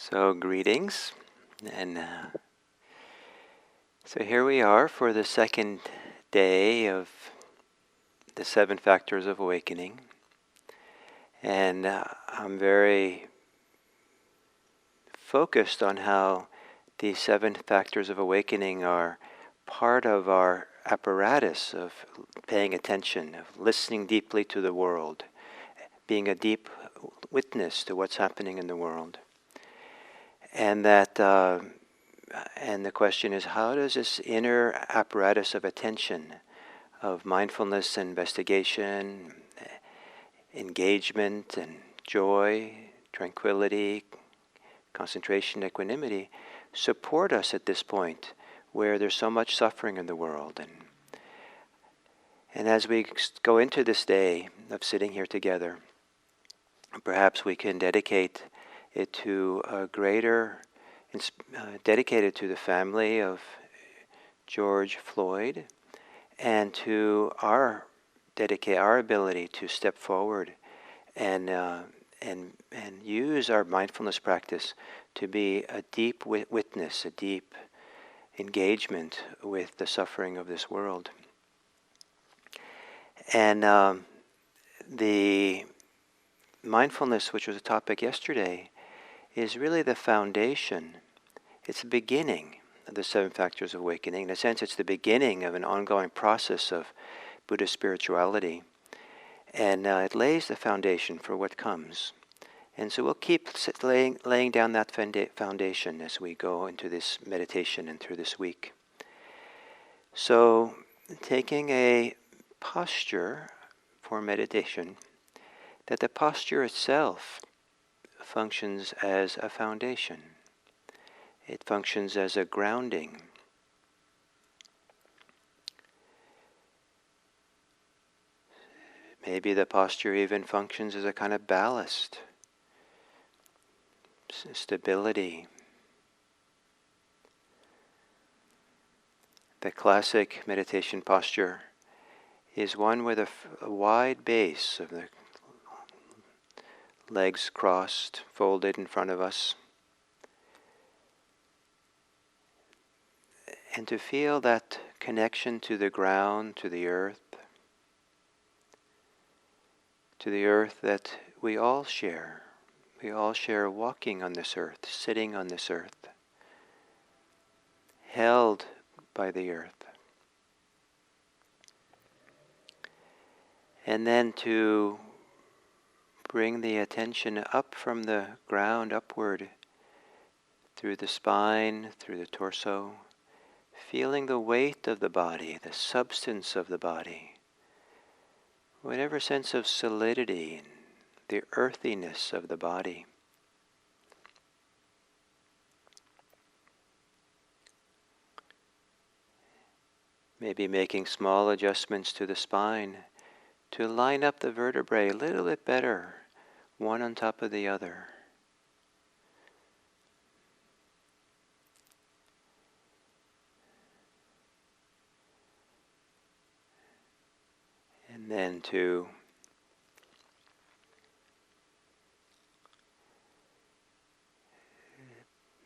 So greetings, and so here we are for the second day of the 7 factors of awakening, and I'm very focused on how these 7 factors of awakening are part of our apparatus of paying attention, of listening deeply to the world, being a deep witness to what's happening in the world. And that, and the question is, how does this inner apparatus of attention, of mindfulness, investigation, engagement, and joy, tranquility, concentration, equanimity, support us at this point where there's so much suffering in the world? And as we go into this day of sitting here together, perhaps we can dedicate it to a greater, dedicated to the family of George Floyd, and to dedicate our ability to step forward and use our mindfulness practice to be a deep witness, a deep engagement with the suffering of this world. And the mindfulness, which was a topic yesterday, is really the foundation. It's the beginning of the 7 factors of awakening. In a sense, it's the beginning of an ongoing process of Buddhist spirituality. And it lays the foundation for what comes. And so we'll keep laying down that foundation as we go into this meditation and through this week. So, taking a posture for meditation, that the posture itself functions as a foundation. It functions as a grounding. Maybe the posture even functions as a kind of ballast, stability. The classic meditation posture is one with a wide base of the legs crossed, folded in front of us. And to feel that connection to the ground, to the earth that we all share. We all share walking on this earth, sitting on this earth, held by the earth. And then to bring the attention up from the ground, upward, through the spine, through the torso, feeling the weight of the body, the substance of the body, whatever sense of solidity, the earthiness of the body. Maybe making small adjustments to the spine to line up the vertebrae a little bit better, one on top of the other. And then to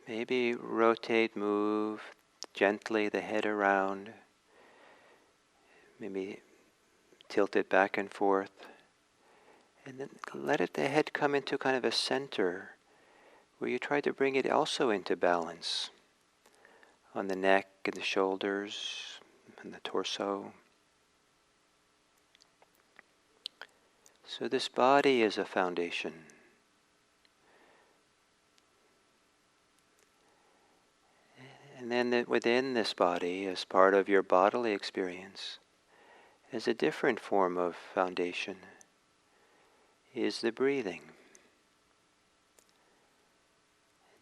maybe rotate, move gently the head around, maybe tilt it back and forth, and then let the head come into kind of a center where you try to bring it also into balance on the neck and the shoulders and the torso. So this body is a foundation. And then within this body, as part of your bodily experience, as a different form of foundation, is the breathing.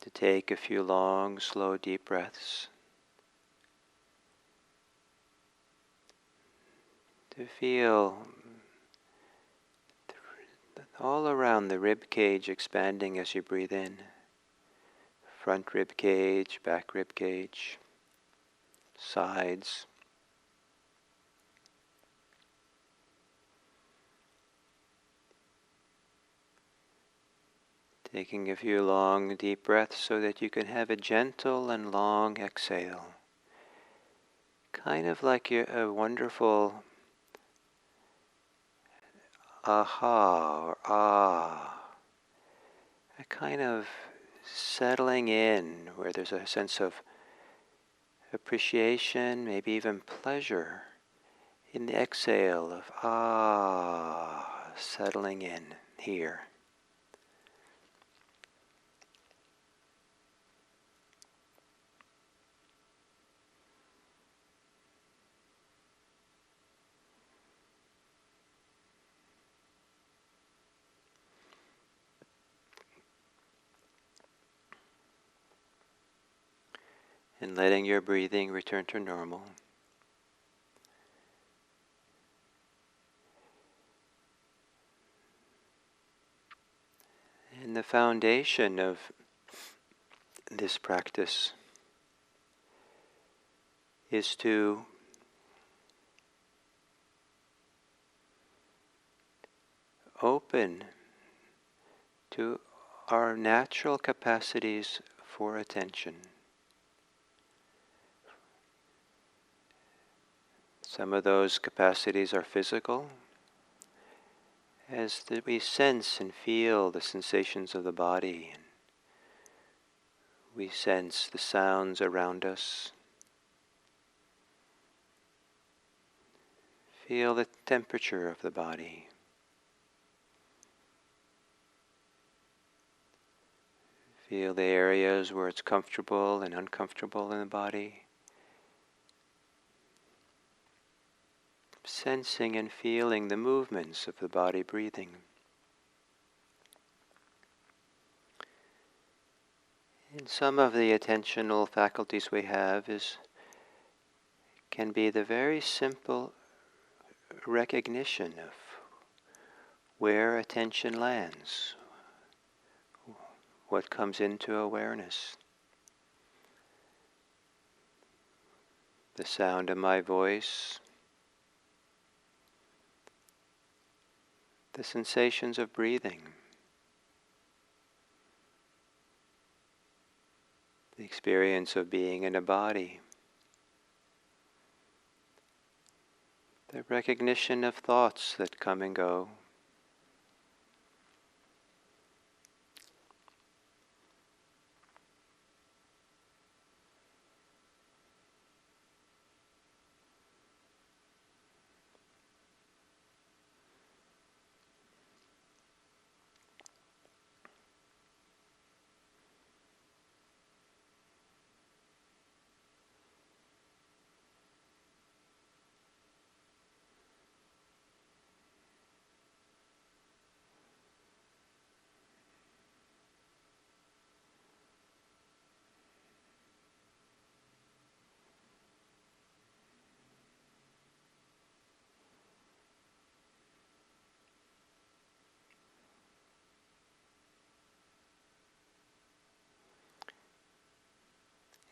To take a few long, slow, deep breaths. To feel all around the rib cage expanding as you breathe in. Front rib cage, back rib cage, sides. Taking a few long, deep breaths so that you can have a gentle and long exhale. Kind of like a wonderful aha or ah. A kind of settling in where there's a sense of appreciation, maybe even pleasure in the exhale of ah, settling in here. And letting your breathing return to normal. And the foundation of this practice is to open to our natural capacities for attention. Some of those capacities are physical, as we sense and feel the sensations of the body, and we sense the sounds around us. Feel the temperature of the body. Feel the areas where it's comfortable and uncomfortable in the body. Sensing and feeling the movements of the body breathing. And some of the attentional faculties we have can be the very simple recognition of where attention lands, what comes into awareness. The sound of my voice, the sensations of breathing, the experience of being in a body, the recognition of thoughts that come and go.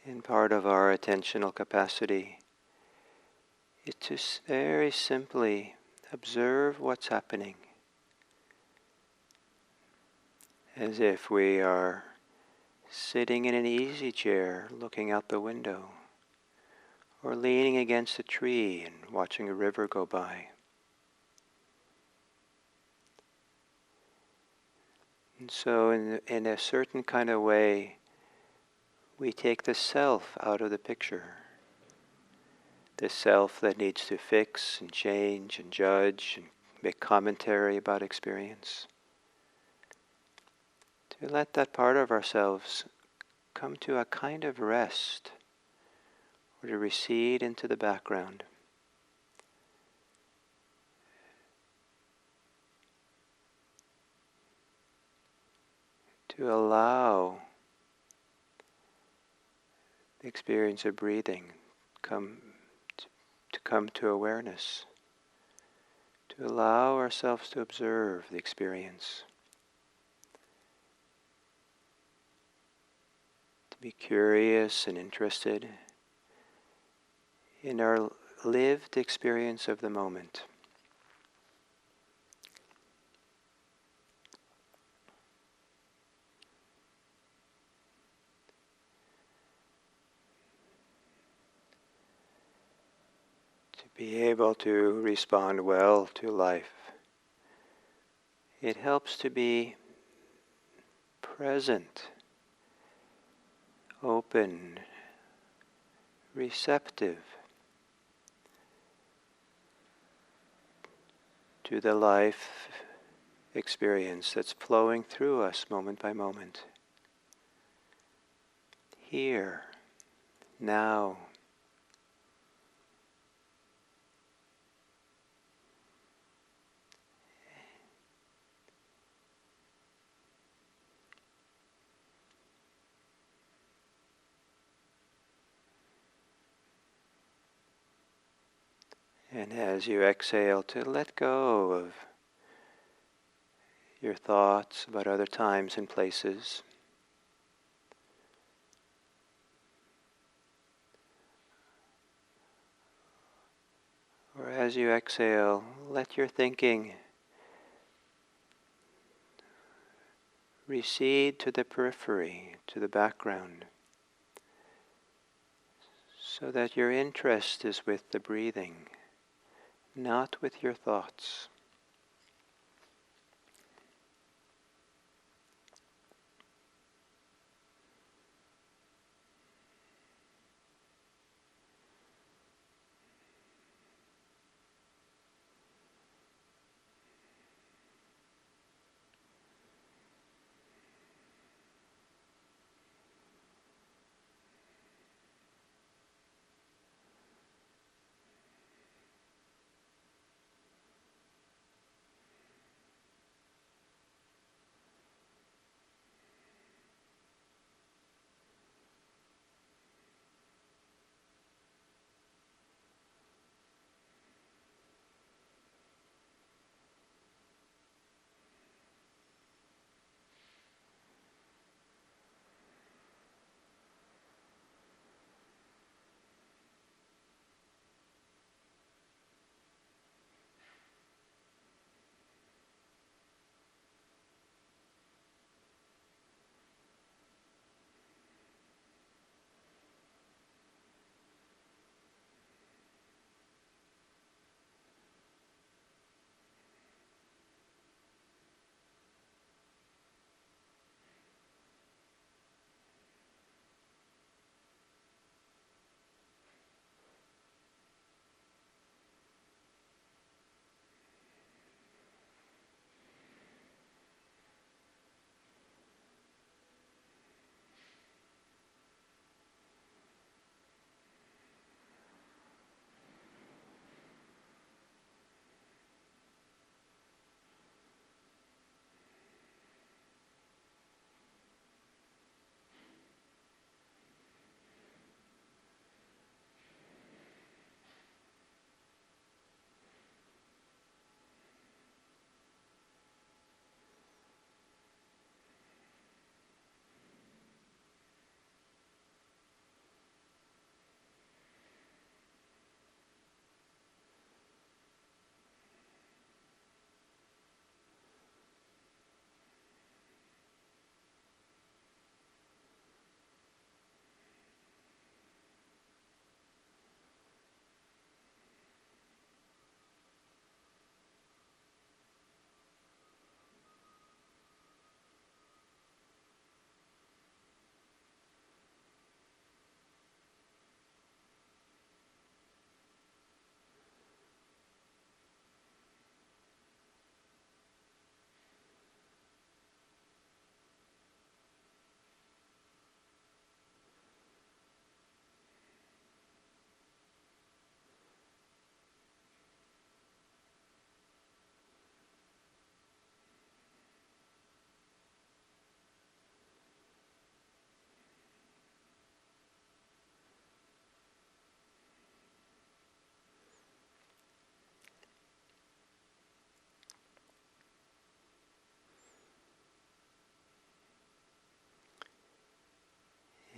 And part of our attentional capacity is to very simply observe what's happening, as if we are sitting in an easy chair looking out the window, or leaning against a tree and watching a river go by. And so in a certain kind of way, we take the self out of the picture. The self that needs to fix and change and judge and make commentary about experience. To let that part of ourselves come to a kind of rest, or to recede into the background. To allow the experience of breathing to come to awareness. To allow ourselves to observe the experience. To be curious and interested in our lived experience of the moment. be able to respond well to life. It helps to be present, open, receptive to the life experience that's flowing through us moment by moment. Here, now. And as you exhale, to let go of your thoughts about other times and places. Or as you exhale, let your thinking recede to the periphery, to the background, so that your interest is with the breathing, not with your thoughts.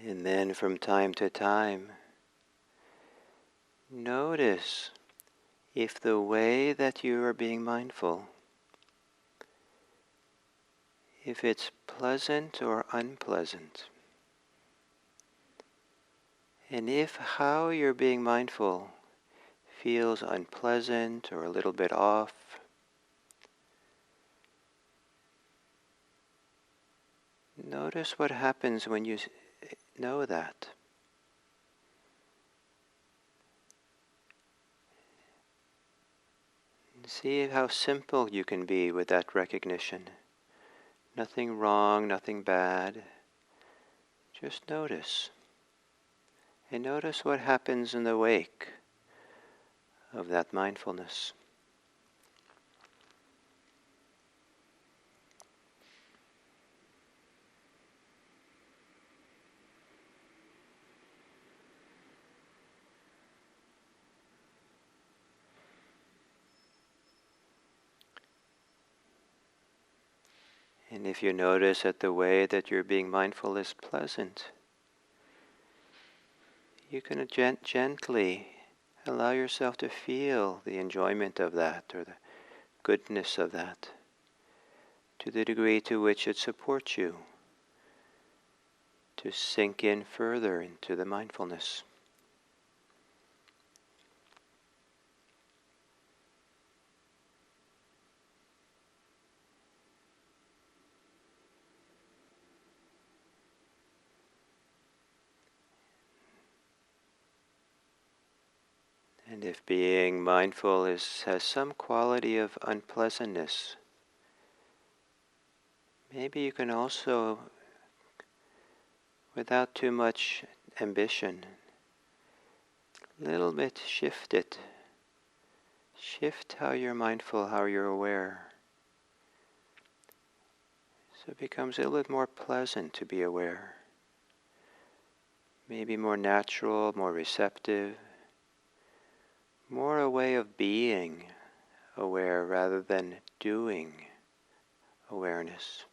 And then from time to time, notice if the way that you are being mindful, if it's pleasant or unpleasant. And if how you're being mindful feels unpleasant or a little bit off, notice what happens when you know that. See how simple you can be with that recognition. Nothing wrong, nothing bad. Just notice. And notice what happens in the wake of that mindfulness. And if you notice that the way that you're being mindful is pleasant, you can gently allow yourself to feel the enjoyment of that or the goodness of that to the degree to which it supports you to sink in further into the mindfulness. And if being mindful has some quality of unpleasantness, maybe you can also, without too much ambition, little bit shift it. Shift how you're mindful, how you're aware. So it becomes a little bit more pleasant to be aware. Maybe more natural, more receptive, more a way of being aware rather than doing awareness.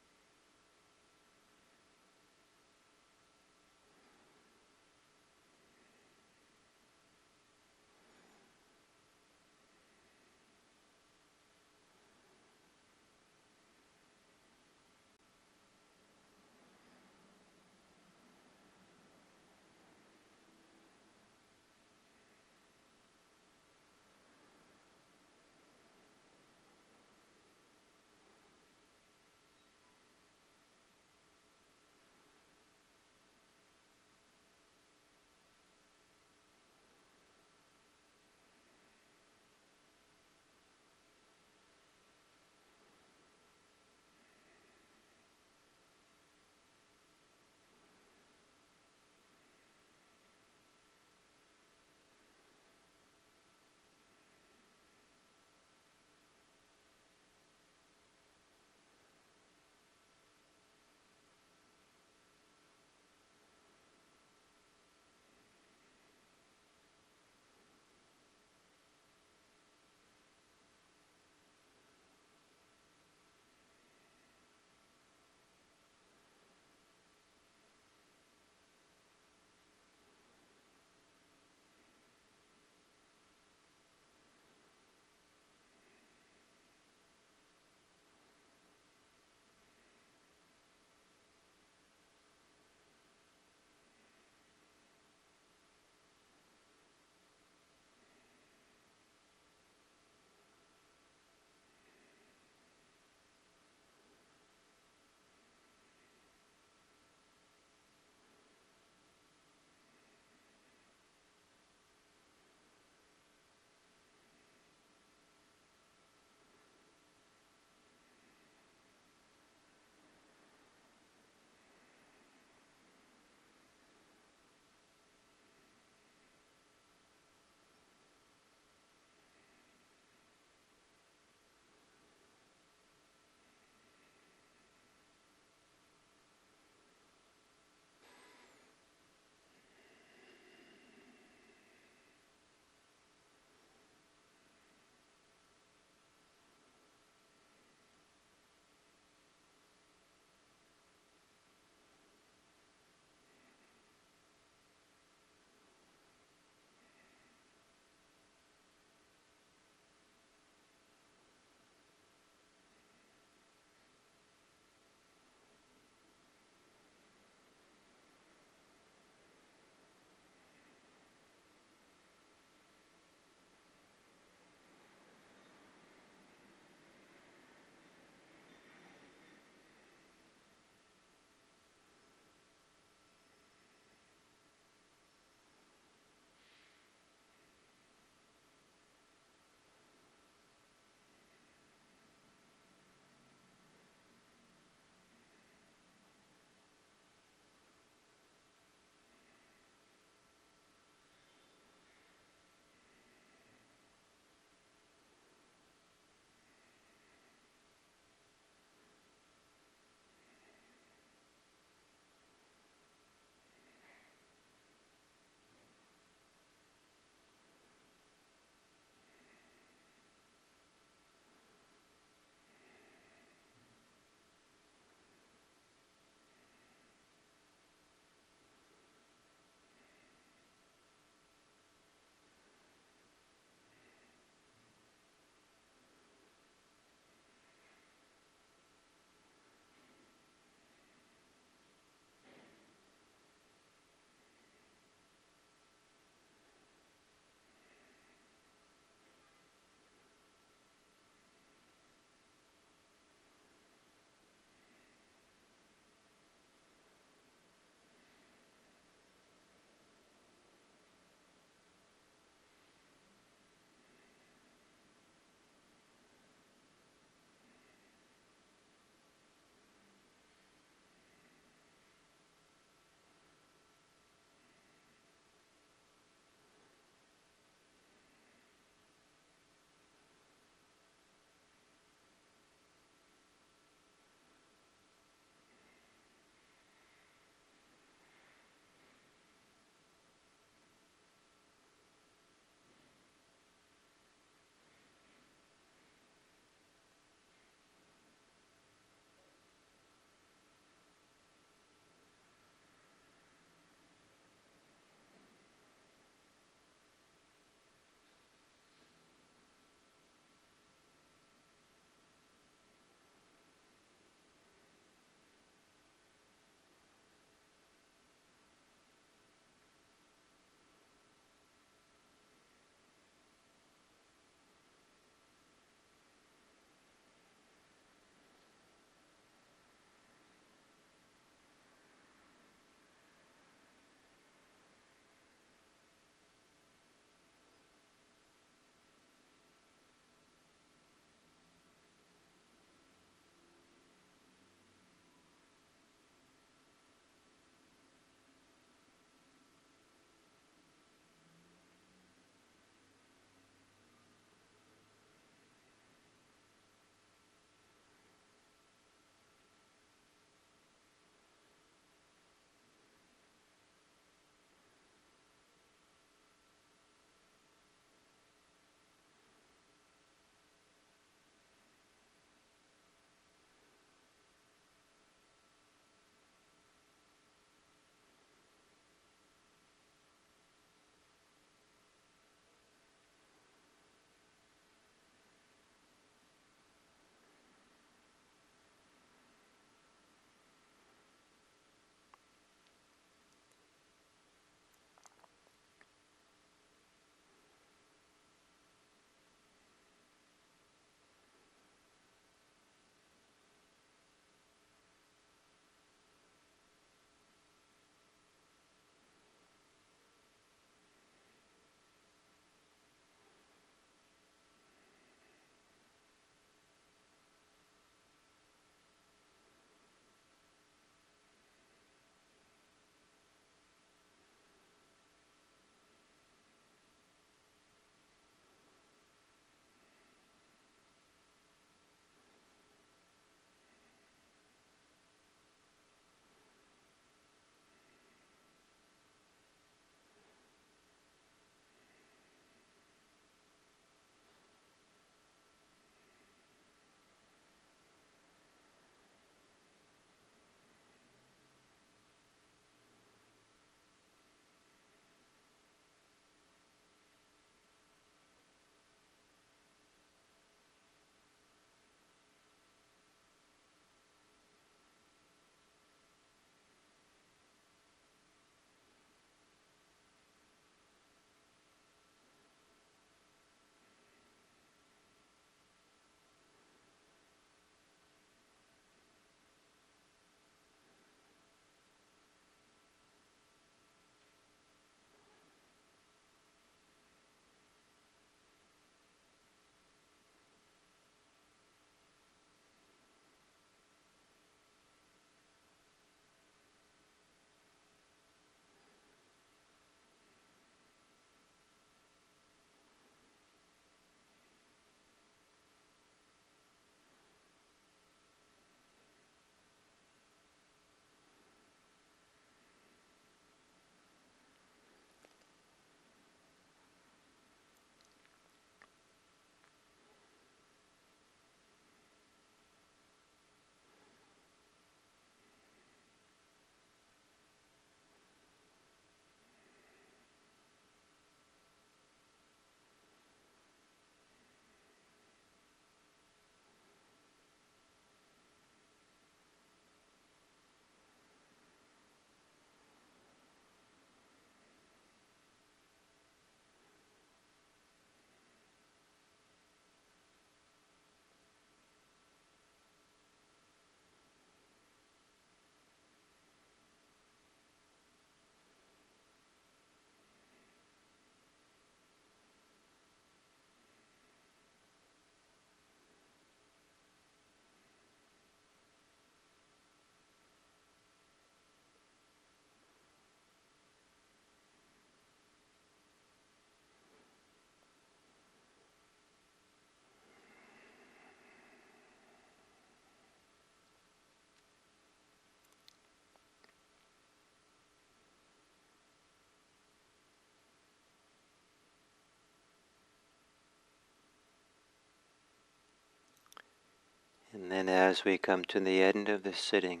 And then as we come to the end of this sitting,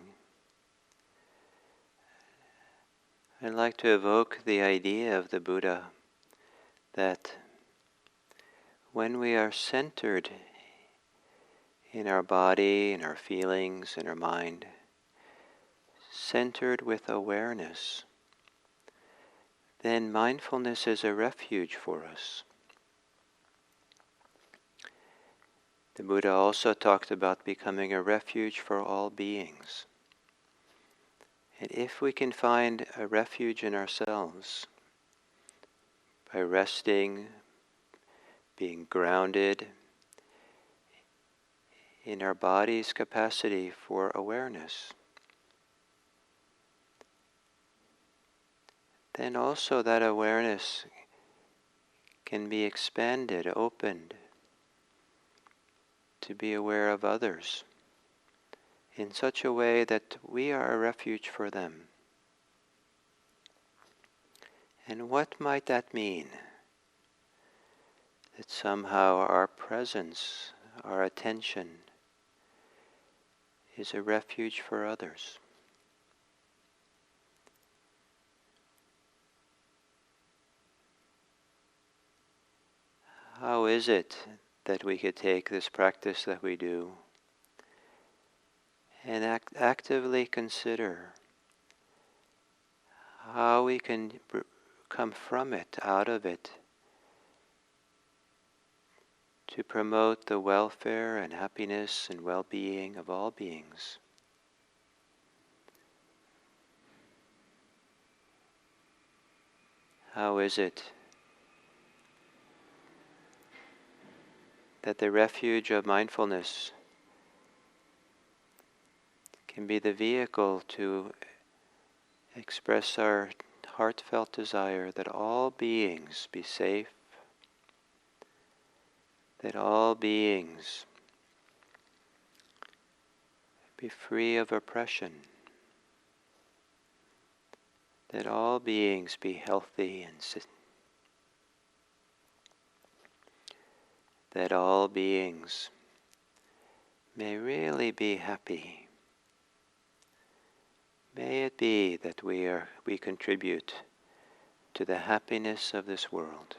I'd like to evoke the idea of the Buddha that when we are centered in our body, in our feelings, in our mind, centered with awareness, then mindfulness is a refuge for us. The Buddha also talked about becoming a refuge for all beings. And if we can find a refuge in ourselves by resting, being grounded in our body's capacity for awareness, then also that awareness can be expanded, opened, to be aware of others in such a way that we are a refuge for them. And what might that mean? That somehow our presence, our attention, is a refuge for others. How is it that we could take this practice that we do and actively consider how we can come from it, out of it, to promote the welfare and happiness and well-being of all beings? How is it that the refuge of mindfulness can be the vehicle to express our heartfelt desire that all beings be safe, that all beings be free of oppression, that all beings be healthy and that all beings may really be happy. May it be that we contribute to the happiness of this world.